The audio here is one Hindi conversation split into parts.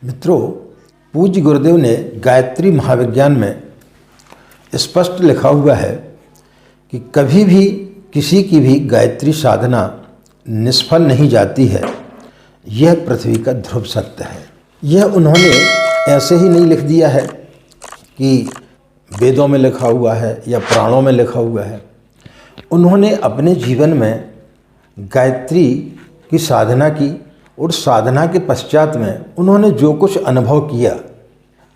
मित्रों, पूज्य गुरुदेव ने गायत्री महाविज्ञान में स्पष्ट लिखा हुआ है कि कभी भी किसी की भी गायत्री साधना निष्फल नहीं जाती है। यह पृथ्वी का ध्रुव सत्य है। यह उन्होंने ऐसे ही नहीं लिख दिया है कि वेदों में लिखा हुआ है या पुराणों में लिखा हुआ है। उन्होंने अपने जीवन में गायत्री की साधना की और साधना के पश्चात में उन्होंने जो कुछ अनुभव किया,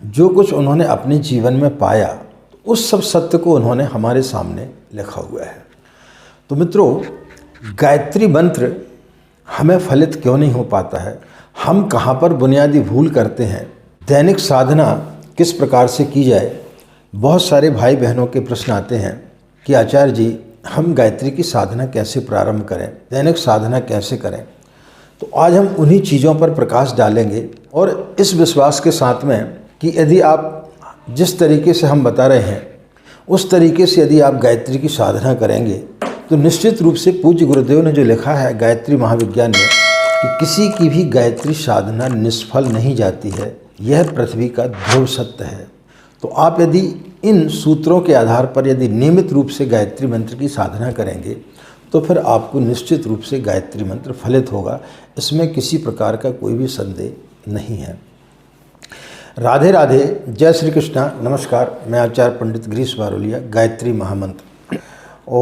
जो कुछ उन्होंने अपने जीवन में पाया, उस सब सत्य को उन्होंने हमारे सामने लिखा हुआ है। तो मित्रों, गायत्री मंत्र हमें फलित क्यों नहीं हो पाता है? हम कहाँ पर बुनियादी भूल करते हैं? दैनिक साधना किस प्रकार से की जाए? बहुत सारे भाई बहनों के प्रश्न आते हैं कि आचार्य जी, हम गायत्री की साधना कैसे प्रारंभ करें, दैनिक साधना कैसे करें? तो आज हम उन्हीं चीज़ों पर प्रकाश डालेंगे और इस विश्वास के साथ में कि यदि आप जिस तरीके से हम बता रहे हैं उस तरीके से यदि आप गायत्री की साधना करेंगे तो निश्चित रूप से पूज्य गुरुदेव ने जो लिखा है गायत्री महाविज्ञान में कि किसी की भी गायत्री साधना निष्फल नहीं जाती है, यह पृथ्वी का ध्रुव सत्य है। तो आप यदि इन सूत्रों के आधार पर यदि नियमित रूप से गायत्री मंत्र की साधना करेंगे तो फिर आपको निश्चित रूप से गायत्री मंत्र फलित होगा। इसमें किसी प्रकार का कोई भी संदेह नहीं है। राधे राधे, जय श्री कृष्णा। नमस्कार, मैं आचार्य पंडित गिरीश बारोलिया। गायत्री महामंत्र। ओम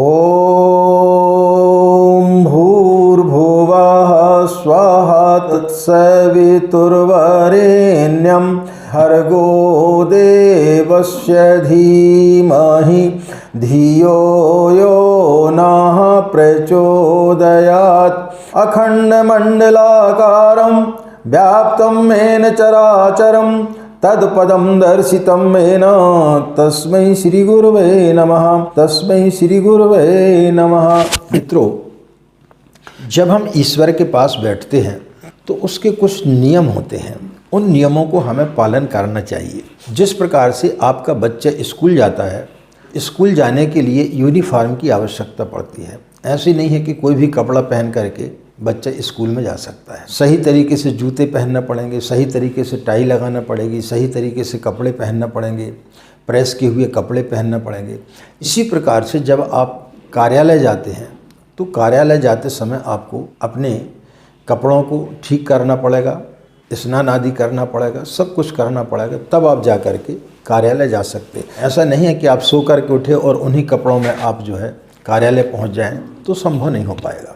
भूर्भुवः स्वाहा तत्सवितुर्वरेण्यं भर्गो देवस्य धीमहि धियो यो नः प्रचोदयात्। अखण्डमण्डलाकारं व्याप्तं येन चराचरं तत्पदं दर्शितं येन तस्मै श्री गुरुवे नमः। तस्मै श्री गुरुवे नमः। मित्रों, जब हम ईश्वर के पास बैठते हैं तो उसके कुछ नियम होते हैं। उन नियमों को हमें पालन करना चाहिए। जिस प्रकार से आपका बच्चा स्कूल जाता है, स्कूल जाने के लिए यूनिफॉर्म की आवश्यकता पड़ती है। ऐसे नहीं है कि कोई भी कपड़ा पहन करके बच्चा स्कूल में जा सकता है। सही तरीके से जूते पहनना पड़ेंगे, सही तरीके से टाई लगाना पड़ेगी, सही तरीके से कपड़े पहनना पड़ेंगे, प्रेस किए हुए कपड़े पहनना पड़ेंगे। इसी प्रकार से जब आप कार्यालय जाते हैं तो कार्यालय जाते समय आपको अपने कपड़ों को ठीक करना पड़ेगा, स्नान आदि करना पड़ेगा, सब कुछ करना पड़ेगा, तब आप जा कर के कार्यालय जा सकते हैं। ऐसा नहीं है कि आप सो कर के उठे और उन्हीं कपड़ों में आप जो है कार्यालय पहुंच जाएं, तो संभव नहीं हो पाएगा।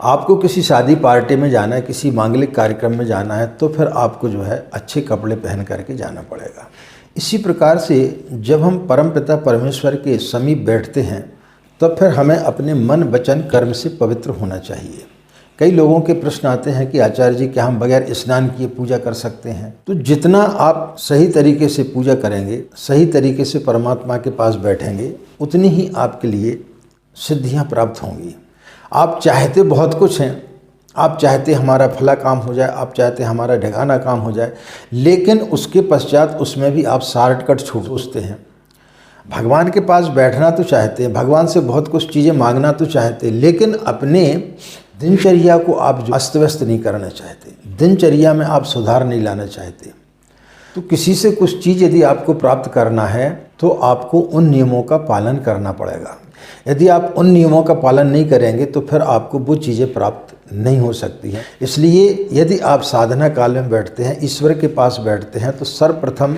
आपको किसी शादी पार्टी में जाना है, किसी मांगलिक कार्यक्रम में जाना है, तो फिर आपको जो है अच्छे कपड़े पहन करके जाना पड़ेगा। इसी प्रकार से जब हम परमपिता परमेश्वर के समीप बैठते हैं तब फिर हमें अपने मन वचन कर्म से पवित्र होना चाहिए। कई लोगों के प्रश्न आते हैं कि आचार्य जी, क्या हम बगैर स्नान किए पूजा कर सकते हैं? तो जितना आप सही तरीके से पूजा करेंगे, सही तरीके से परमात्मा के पास बैठेंगे, उतनी ही आपके लिए सिद्धियां प्राप्त होंगी। आप चाहते बहुत कुछ हैं, आप चाहते हमारा फला काम हो जाए, आप चाहते हमारा ढिकाना काम हो जाए, लेकिन उसके पश्चात उसमें भी आप शॉर्टकट सोचते हैं। भगवान के पास बैठना तो चाहते हैं, भगवान से बहुत कुछ चीज़ें मांगना तो चाहते हैं, लेकिन अपने दिनचर्या को आप जो अस्त व्यस्त नहीं करना चाहते, दिनचर्या में आप सुधार नहीं लाना चाहते। तो किसी से कुछ चीज़ यदि आपको प्राप्त करना है तो आपको उन नियमों का पालन करना पड़ेगा। यदि आप उन नियमों का पालन नहीं करेंगे तो फिर आपको वो चीज़ें प्राप्त नहीं हो सकती हैं। इसलिए यदि आप साधना काल में बैठते हैं, ईश्वर के पास बैठते हैं, तो सर्वप्रथम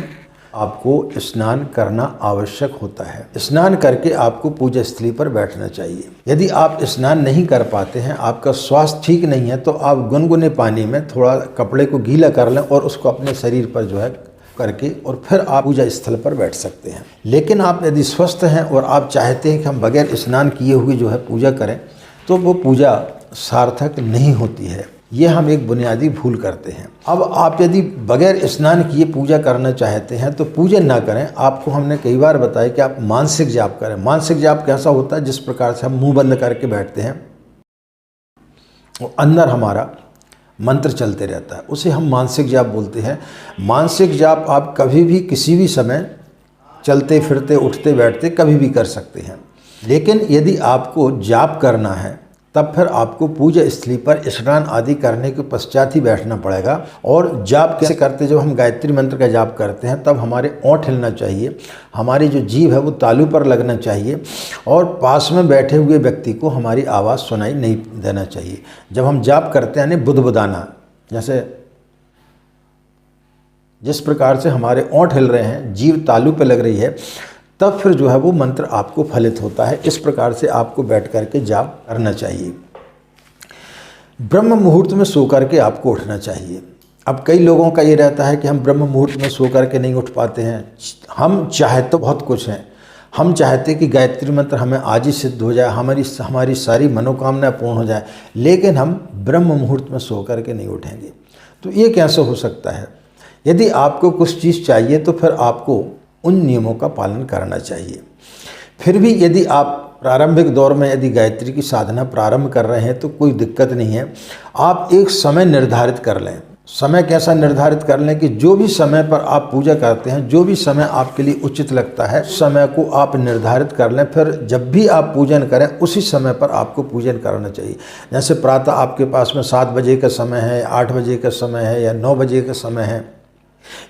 आपको स्नान करना आवश्यक होता है। स्नान करके आपको पूजा स्थली पर बैठना चाहिए। यदि आप स्नान नहीं कर पाते हैं, आपका स्वास्थ्य ठीक नहीं है, तो आप गुनगुने पानी में थोड़ा कपड़े को गीला कर लें और उसको अपने शरीर पर जो है करके और फिर आप पूजा स्थल पर बैठ सकते हैं। लेकिन आप यदि स्वस्थ हैं और आप चाहते हैं कि हम बगैर स्नान किए हुए जो है पूजा करें, तो वो पूजा सार्थक नहीं होती है। ये हम एक बुनियादी भूल करते हैं। अब आप यदि बगैर स्नान किए पूजा करना चाहते हैं तो पूजन ना करें। आपको हमने कई बार बताया कि आप मानसिक जाप करें। मानसिक जाप कैसा होता है? जिस प्रकार से हम मुंह बंद करके बैठते हैं और अंदर हमारा मंत्र चलते रहता है, उसे हम मानसिक जाप बोलते हैं। मानसिक जाप आप कभी भी किसी भी समय चलते फिरते उठते बैठते कभी भी कर सकते हैं। लेकिन यदि आपको जाप करना है तब फिर आपको पूजा स्थली पर स्नान आदि करने के पश्चात ही बैठना पड़ेगा। और जाप कैसे करते, जब हम गायत्री मंत्र का जाप करते हैं तब हमारे ओंठ हिलना चाहिए, हमारी जो जीभ है वो तालू पर लगना चाहिए और पास में बैठे हुए व्यक्ति को हमारी आवाज़ सुनाई नहीं देना चाहिए। जब हम जाप करते हैं यानी बुदबुदाना, जैसे जिस प्रकार से हमारे ओंठ हिल रहे हैं, जीभ तालू पर लग रही है, तब फिर जो है वो मंत्र आपको फलित होता है। इस प्रकार से आपको बैठ करके जाप करना चाहिए। ब्रह्म मुहूर्त में सो करके आपको उठना चाहिए। अब कई लोगों का ये रहता है कि हम ब्रह्म मुहूर्त में सो करके नहीं उठ पाते हैं। हम चाहे तो बहुत कुछ हैं, हम चाहते कि गायत्री मंत्र हमें आज ही सिद्ध हो जाए, हमारी सारी मनोकामनाएं पूर्ण हो जाए, लेकिन हम ब्रह्म मुहूर्त में सो करके नहीं उठेंगे। तो ये कैसे हो सकता है? यदि आपको कुछ चीज़ चाहिए तो फिर आपको उन नियमों का पालन करना चाहिए। फिर भी यदि आप प्रारंभिक दौर में यदि गायत्री की साधना प्रारंभ कर रहे हैं तो कोई दिक्कत नहीं है। आप एक समय निर्धारित कर लें। समय कैसा निर्धारित कर लें कि जो भी समय पर आप पूजा करते हैं, जो भी समय आपके लिए उचित लगता है, समय को आप निर्धारित कर लें। फिर जब भी आप पूजन करें उसी समय पर आपको पूजन करना चाहिए। जैसे प्रातः आपके पास में 7 बजे का समय है, 8 बजे का समय है या 9 बजे का समय है,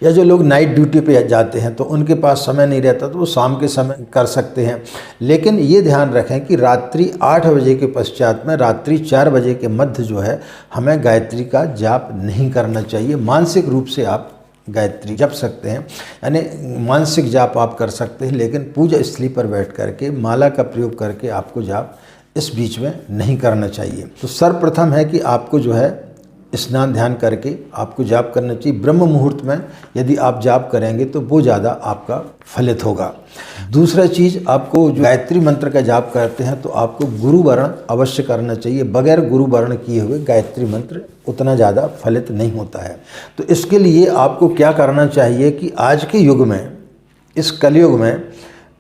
या जो लोग नाइट ड्यूटी पे जाते हैं तो उनके पास समय नहीं रहता तो वो शाम के समय कर सकते हैं। लेकिन ये ध्यान रखें कि रात्रि 8 बजे के पश्चात में रात्रि 4 बजे के मध्य जो है हमें गायत्री का जाप नहीं करना चाहिए। मानसिक रूप से आप गायत्री जप सकते हैं, यानी मानसिक जाप आप कर सकते हैं, लेकिन पूजा स्थली पर बैठ करके माला का प्रयोग करके आपको जाप इस बीच में नहीं करना चाहिए। तो सर्वप्रथम है कि आपको जो है स्नान ध्यान करके आपको जाप करना चाहिए। ब्रह्म मुहूर्त में यदि आप जाप करेंगे तो वो ज़्यादा आपका फलित होगा। दूसरा चीज़, आपको जो गायत्री मंत्र का जाप करते हैं तो आपको गुरु वर्ण अवश्य करना चाहिए। बगैर गुरु वर्ण किए हुए गायत्री मंत्र उतना ज़्यादा फलित नहीं होता है। तो इसके लिए आपको क्या करना चाहिए कि आज के युग में, इस कलयुग में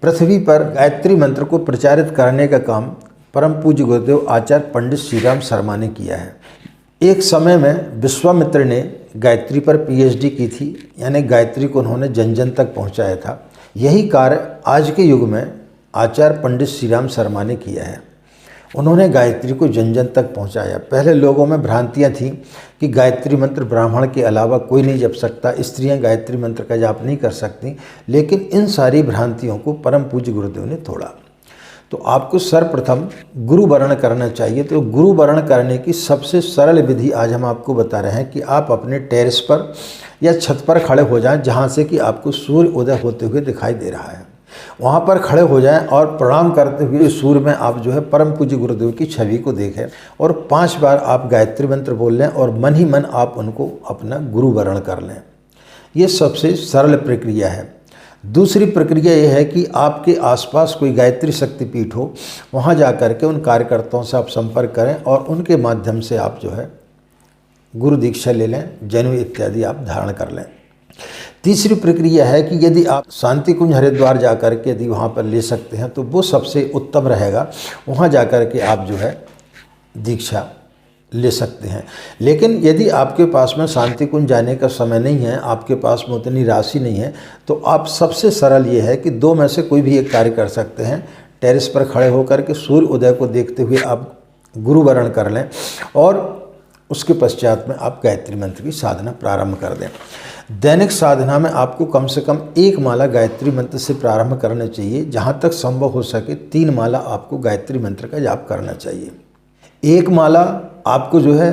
पृथ्वी पर गायत्री मंत्र को प्रचारित करने का काम परम पूज्य गुरुदेव आचार्य पंडित श्री राम शर्मा ने किया है। एक समय में विश्वामित्र ने गायत्री पर पीएचडी की थी, यानी गायत्री को उन्होंने जन जन तक पहुंचाया था। यही कार्य आज के युग में आचार्य पंडित श्री राम शर्मा ने किया है। उन्होंने गायत्री को जन जन तक पहुंचाया। पहले लोगों में भ्रांतियां थीं कि गायत्री मंत्र ब्राह्मण के अलावा कोई नहीं जप सकता, स्त्रियां गायत्री मंत्र का जाप नहीं कर सकती, लेकिन इन सारी भ्रांतियों को परम पूज्य गुरुदेव ने तोड़ा। तो आपको सर्वप्रथम गुरु वर्ण करना चाहिए। तो गुरु वर्ण करने की सबसे सरल विधि आज हम आपको बता रहे हैं कि आप अपने टेरेस पर या छत पर खड़े हो जाएं, जहां से कि आपको सूर्य उदय होते हुए दिखाई दे रहा है। वहां पर खड़े हो जाएं और प्रणाम करते हुए सूर्य में आप जो है परम पूज्य गुरुदेव की छवि को देखें और 5 बार आप गायत्री मंत्र बोल लें और मन ही मन आप उनको अपना गुरु वर्ण कर लें। ये सबसे सरल प्रक्रिया है। दूसरी प्रक्रिया यह है कि आपके आसपास कोई गायत्री शक्तिपीठ हो, वहाँ जा कर के उन कार्यकर्ताओं से आप संपर्क करें और उनके माध्यम से आप जो है गुरु दीक्षा ले लें, जनेऊ इत्यादि आप धारण कर लें। तीसरी प्रक्रिया है कि यदि आप शांति कुंज हरिद्वार जा कर के यदि वहाँ पर ले सकते हैं तो वो सबसे उत्तम रहेगा। वहाँ जा कर के आप जो है दीक्षा ले सकते हैं। लेकिन यदि आपके पास में शांति कुंज जाने का समय नहीं है, आपके पास में उतनी राशि नहीं है, तो आप सबसे सरल ये है कि 2 में से कोई भी एक कार्य कर सकते हैं। टेरेस पर खड़े होकर के सूर्य उदय को देखते हुए आप गुरु वर्ण कर लें और उसके पश्चात में आप गायत्री मंत्र की साधना प्रारंभ कर दें। दैनिक साधना में आपको कम से कम 1 माला गायत्री मंत्र से प्रारंभ करना चाहिए। जहाँ तक संभव हो सके 3 माला आपको गायत्री मंत्र का जाप करना चाहिए। 1 माला आपको जो है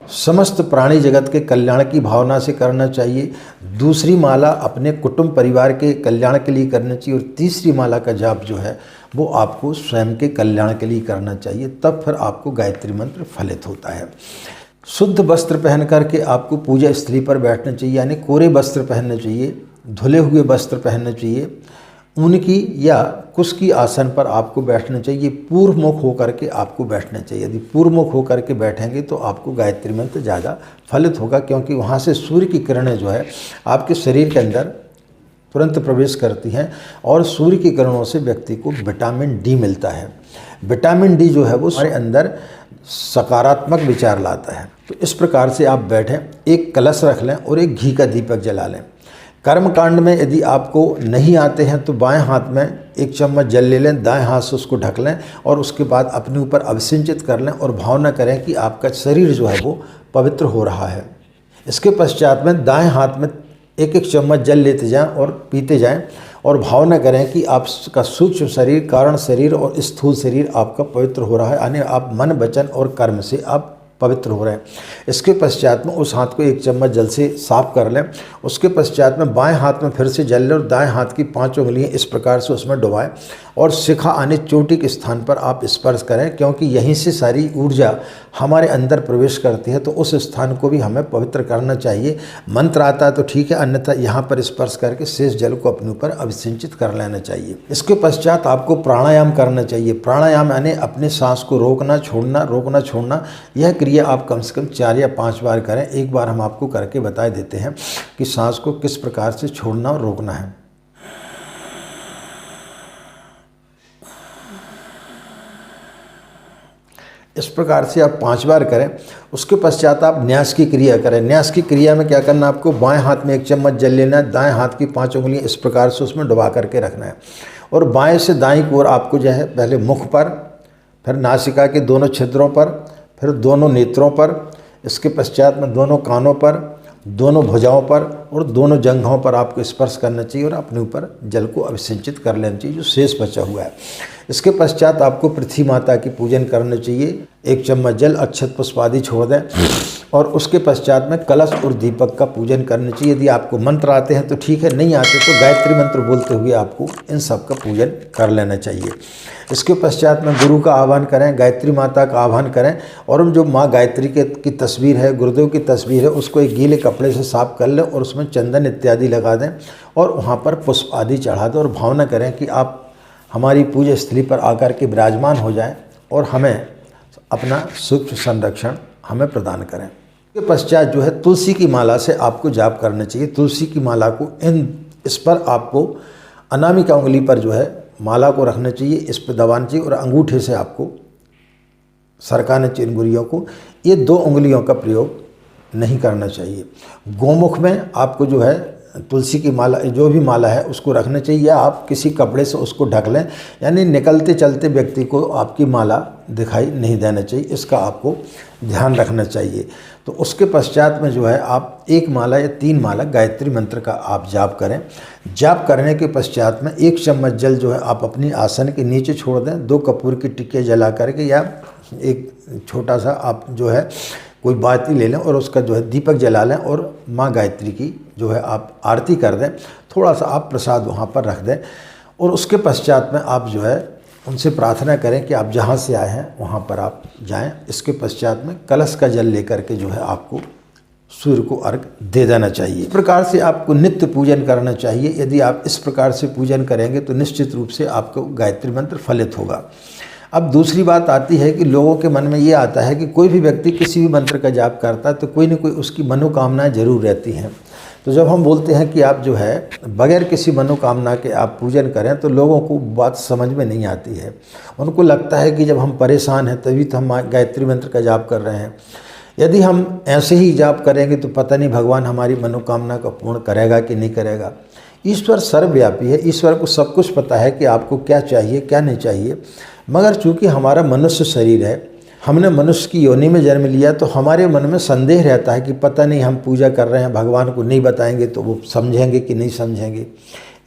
समस्त प्राणी जगत के कल्याण की भावना से करना चाहिए। दूसरी माला अपने कुटुंब परिवार के कल्याण के लिए करना चाहिए और तीसरी माला का जाप जो है वो आपको स्वयं के कल्याण के लिए करना चाहिए। तब फिर आपको गायत्री मंत्र फलित होता है। शुद्ध वस्त्र पहन करके आपको पूजा स्थली पर बैठना चाहिए, यानी कोरे वस्त्र पहनने चाहिए, धुले हुए वस्त्र पहनने चाहिए। उनकी या कुश की आसन पर आपको बैठना चाहिए। पूर्व मुख होकर के आपको बैठना चाहिए। यदि पूर्व मुख होकर के बैठेंगे तो आपको गायत्री मंत्र ज़्यादा फलित होगा, क्योंकि वहाँ से सूर्य की किरणें जो है आपके शरीर के अंदर तुरंत प्रवेश करती हैं और सूर्य की किरणों से व्यक्ति को विटामिन डी मिलता है। विटामिन डी जो है वो हमारे अंदर सकारात्मक विचार लाता है। तो इस प्रकार से आप बैठें, एक कलश रख लें और एक घी का दीपक जला लें। कर्मकांड में यदि आपको नहीं आते हैं तो बाएं हाथ में 1 चम्मच जल ले लें, दाएं हाथ से उसको ढक लें और उसके बाद अपने ऊपर अभिसिंचित कर लें और भावना करें कि आपका शरीर जो है वो पवित्र हो रहा है। इसके पश्चात में दाएं हाथ में 1-1 चम्मच जल लेते जाएं और पीते जाएं और भावना करें कि आपका सूक्ष्म शरीर, कारण शरीर और स्थूल शरीर आपका पवित्र हो रहा है, यानी आप मन, वचन और कर्म से आप पवित्र हो रहे हैं। इसके पश्चात में उस हाथ को 1 चम्मच जल से साफ कर लें। उसके पश्चात में बाएं हाथ में फिर से जल लें और दाएं हाथ की 5 उंगलियां इस प्रकार से उसमें डुबाएं और शिखा आने चोटी के स्थान पर आप स्पर्श करें, क्योंकि यहीं से सारी ऊर्जा हमारे अंदर प्रवेश करती है, तो उस स्थान को भी हमें पवित्र करना चाहिए। मंत्र आता है तो ठीक है, अन्यथा यहाँ पर स्पर्श करके शेष जल को अपने ऊपर अभिसिंचित कर लेना चाहिए। इसके पश्चात आपको प्राणायाम करना चाहिए। प्राणायाम यानी अपने सांस को रोकना छोड़ना। यह क्रिया आप कम से कम 4 या 5 बार करें। एक बार हम आपको करके बता देते हैं कि सांस को किस प्रकार से छोड़ना और रोकना है। इस प्रकार से आप 5 बार करें। उसके पश्चात आप न्यास की क्रिया करें। न्यास की क्रिया में क्या करना, आपको बाएं हाथ में 1 चम्मच जल लेना है, दाएं हाथ की 5 उंगलियां इस प्रकार से उसमें डुबा करके रखना है और बाएं से दाईं ओर आपको जो है पहले मुख पर, फिर नासिका के दोनों छिद्रों पर, फिर दोनों नेत्रों पर, इसके पश्चात में दोनों कानों पर, दोनों भुजाओं पर और दोनों जंघों पर आपको स्पर्श करना चाहिए और अपने ऊपर जल को अभिसिंचित कर लेना चाहिए जो शेष बचा हुआ है। इसके पश्चात आपको पृथ्वी माता की पूजन करना चाहिए। 1 चम्मच जल, अक्षत पुष्प आदि छोड़ दें और उसके पश्चात में कलश और दीपक का पूजन करना चाहिए। यदि आपको मंत्र आते हैं तो ठीक है, नहीं आते तो गायत्री मंत्र बोलते हुए आपको इन सब का पूजन कर लेना चाहिए। इसके पश्चात में गुरु का आह्वान करें, गायत्री माता का आह्वान करें और जो माँ गायत्री की तस्वीर है, गुरुदेव की तस्वीर है, उसको एक गीले कपड़े से साफ कर लें और उसमें चंदन इत्यादि लगा दें और वहाँ पर पुष्प आदि चढ़ा दें और भावना करें कि आप हमारी पूजा स्थली पर आकर के विराजमान हो जाएं और हमें अपना सूक्ष्म संरक्षण हमें प्रदान करें। इसके पश्चात जो है तुलसी की माला से आपको जाप करना चाहिए। तुलसी की माला को इस पर आपको अनामिका उंगली पर जो है माला को रखना चाहिए, इस पर दबाना चाहिए और अंगूठे से आपको सरकाना चाहिए अंगुलियों को। ये 2 उंगलियों का प्रयोग नहीं करना चाहिए। गोमुख में आपको जो है तुलसी की माला, जो भी माला है उसको रखना चाहिए या आप किसी कपड़े से उसको ढक लें, यानी निकलते चलते व्यक्ति को आपकी माला दिखाई नहीं देना चाहिए, इसका आपको ध्यान रखना चाहिए। तो उसके पश्चात में जो है आप 1 माला या 3 माला गायत्री मंत्र का आप जाप करें। जाप करने के पश्चात में 1 चम्मच जल जो है आप अपनी आसन के नीचे छोड़ दें। 2 कपूर की टिक्कियाँ जला करके या एक छोटा सा आप जो है कोई बाती ले लें और उसका जो है दीपक जला लें और माँ गायत्री की जो है आप आरती कर दें। थोड़ा सा आप प्रसाद वहाँ पर रख दें और उसके पश्चात में आप जो है उनसे प्रार्थना करें कि आप जहाँ से आए हैं वहाँ पर आप जाएं। इसके पश्चात में कलश का जल लेकर के जो है आपको सूर्य को अर्घ दे देना चाहिए। इस प्रकार से आपको नित्य पूजन करना चाहिए। यदि आप इस प्रकार से पूजन करेंगे तो निश्चित रूप से आपको गायत्री मंत्र फलित होगा। अब दूसरी बात आती है कि लोगों के मन में ये आता है कि कोई भी व्यक्ति किसी भी मंत्र का जाप करता है तो कोई न कोई उसकी मनोकामनाएं जरूर रहती हैं। तो जब हम बोलते हैं कि आप जो है बगैर किसी मनोकामना के आप पूजन करें तो लोगों को बात समझ में नहीं आती है। उनको लगता है कि जब हम परेशान हैं तभी तो हम गायत्री मंत्र का जाप कर रहे हैं। यदि हम ऐसे ही जाप करेंगे तो पता नहीं भगवान हमारी मनोकामना को पूर्ण करेगा कि नहीं करेगा। ईश्वर सर्वव्यापी है, ईश्वर को सब कुछ पता है कि आपको क्या चाहिए क्या नहीं चाहिए। मगर चूँकि हमारा मनुष्य शरीर है, हमने मनुष्य की योनि में जन्म लिया, तो हमारे मन में संदेह रहता है कि पता नहीं हम पूजा कर रहे हैं, भगवान को नहीं बताएंगे तो वो समझेंगे कि नहीं समझेंगे।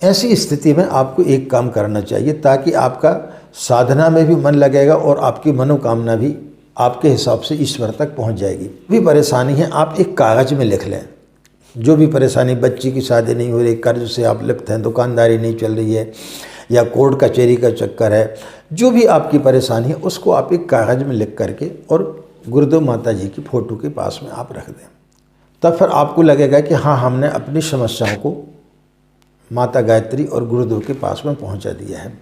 ऐसी स्थिति में आपको एक काम करना चाहिए ताकि आपका साधना में भी मन लगेगा और आपकी मनोकामना भी आपके हिसाब से ईश्वर तक पहुंच जाएगी। भी परेशानी है आप एक कागज़ में लिख लें। जो भी परेशानी, बच्ची की शादी नहीं हो रही, कर्ज से आप लिप्त हैं, दुकानदारी नहीं चल रही है या कोर्ट कचहरी का चक्कर है, जो भी आपकी परेशानी है उसको आप एक कागज़ में लिख करके और गुरुदेव माता जी की फ़ोटो के पास में आप रख दें। तब फिर आपको लगेगा कि हाँ, हमने अपनी समस्याओं को माता गायत्री और गुरुदेव के पास में पहुंचा दिया है।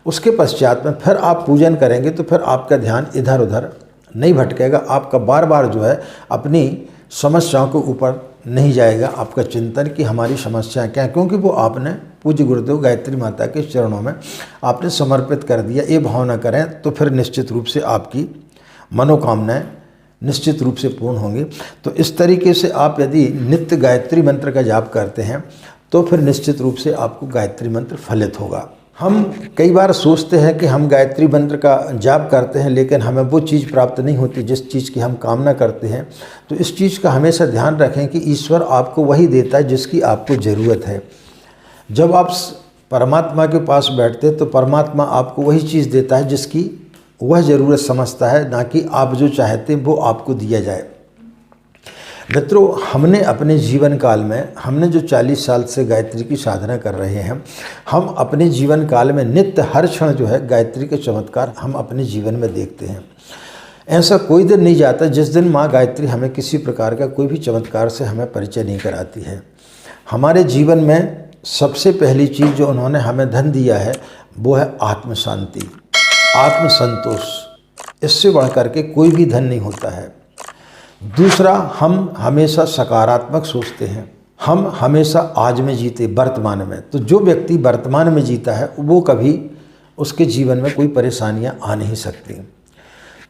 उसके पश्चात में फिर आप पूजन करेंगे तो फिर आपका ध्यान इधर उधर नहीं भटकेगा। आपका बार बार जो है अपनी समस्याओं के ऊपर नहीं जाएगा आपका चिंतन कि हमारी समस्याएं क्या हैं, क्योंकि वो आपने पूज्य गुरुदेव गायत्री माता के चरणों में आपने समर्पित कर दिया। ये भावना करें तो फिर निश्चित रूप से आपकी मनोकामनाएं निश्चित रूप से पूर्ण होंगी। तो इस तरीके से आप यदि नित्य गायत्री मंत्र का जाप करते हैं तो फिर निश्चित रूप से आपको गायत्री मंत्र फलित होगा। हम कई बार सोचते हैं कि हम गायत्री मंत्र का जाप करते हैं, लेकिन हमें वो चीज़ प्राप्त नहीं होती जिस चीज़ की हम कामना करते हैं। तो इस चीज़ का हमेशा ध्यान रखें कि ईश्वर आपको वही देता है जिसकी आपको ज़रूरत है। जब आप परमात्मा के पास बैठते हैं तो परमात्मा आपको वही चीज़ देता है जिसकी वह ज़रूरत समझता है, ना कि आप जो चाहते हैं वो आपको दिया जाए। मित्रों, हमने अपने जीवन काल में, हमने जो 40 साल से गायत्री की साधना कर रहे हैं, हम अपने जीवन काल में नित्य हर क्षण जो है गायत्री के चमत्कार हम अपने जीवन में देखते हैं। ऐसा कोई दिन नहीं जाता जिस दिन माँ गायत्री हमें किसी प्रकार का कोई भी चमत्कार से हमें परिचय नहीं कराती है। हमारे जीवन में सबसे पहली चीज़ जो उन्होंने हमें धन दिया है वो है आत्म शांति, आत्म संतोष। इससे बढ़ करके कोई भी धन नहीं होता है। दूसरा, हम हमेशा सकारात्मक सोचते हैं, हम हमेशा आज में जीते, वर्तमान में। तो जो व्यक्ति वर्तमान में जीता है वो कभी उसके जीवन में कोई परेशानियां आ नहीं सकती।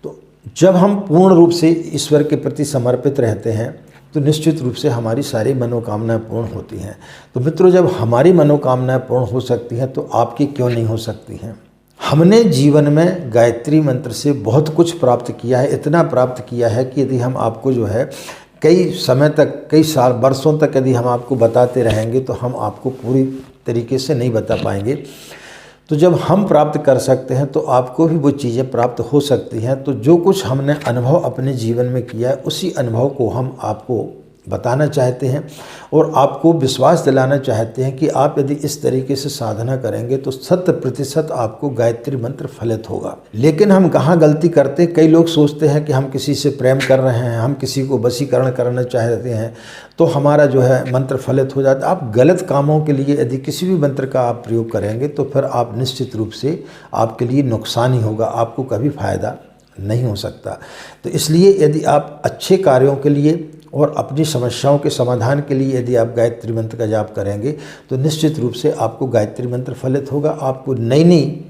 तो जब हम पूर्ण रूप से ईश्वर के प्रति समर्पित रहते हैं तो निश्चित रूप से हमारी सारी मनोकामनाएं पूर्ण होती हैं। तो मित्रों, जब हमारी मनोकामनाएं पूर्ण हो सकती हैं तो आपकी क्यों नहीं हो सकती हैं। हमने जीवन में गायत्री मंत्र से बहुत कुछ प्राप्त किया है, इतना प्राप्त किया है कि यदि हम आपको जो है कई समय तक, कई साल, वर्षों तक यदि हम आपको बताते रहेंगे तो हम आपको पूरी तरीके से नहीं बता पाएंगे। तो जब हम प्राप्त कर सकते हैं तो आपको भी वो चीज़ें प्राप्त हो सकती हैं। तो जो कुछ हमने अनुभव अपने जीवन में किया है उसी अनुभव को हम आपको बताना चाहते हैं और आपको विश्वास दिलाना चाहते हैं कि आप यदि इस तरीके से साधना करेंगे तो 100% आपको गायत्री मंत्र फलित होगा। लेकिन हम कहाँ गलती करते हैं, कई लोग सोचते हैं कि हम किसी से प्रेम कर रहे हैं, हम किसी को वशीकरण करना चाहते हैं तो हमारा जो है मंत्र फलित हो जाता है। आप गलत कामों के लिए यदि किसी भी मंत्र का आप प्रयोग करेंगे तो फिर आप निश्चित रूप से आपके लिए नुकसान ही होगा, आपको कभी फायदा नहीं हो सकता। तो इसलिए यदि आप अच्छे कार्यों के लिए और अपनी समस्याओं के समाधान के लिए यदि आप गायत्री मंत्र का जाप करेंगे तो निश्चित रूप से आपको गायत्री मंत्र फलित होगा। आपको नई नई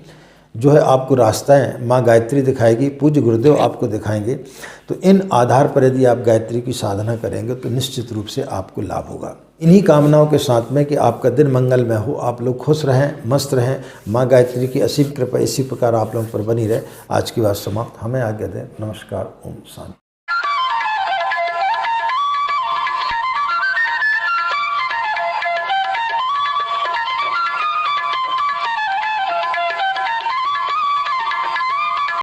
जो है आपको रास्ताएं माँ गायत्री दिखाएगी, पूज्य गुरुदेव आपको दिखाएंगे। तो इन आधार पर यदि आप गायत्री की साधना करेंगे तो निश्चित रूप से आपको लाभ होगा। इन्हीं कामनाओं के साथ में कि आपका दिन मंगलमय हो, आप लोग खुश रहें, मस्त रहें, माँ गायत्री की असीम कृपा इसी प्रकार आप लोगों पर बनी रहे। आज की बात समाप्त, हमें आज्ञा दें। नमस्कार, ओम शांति।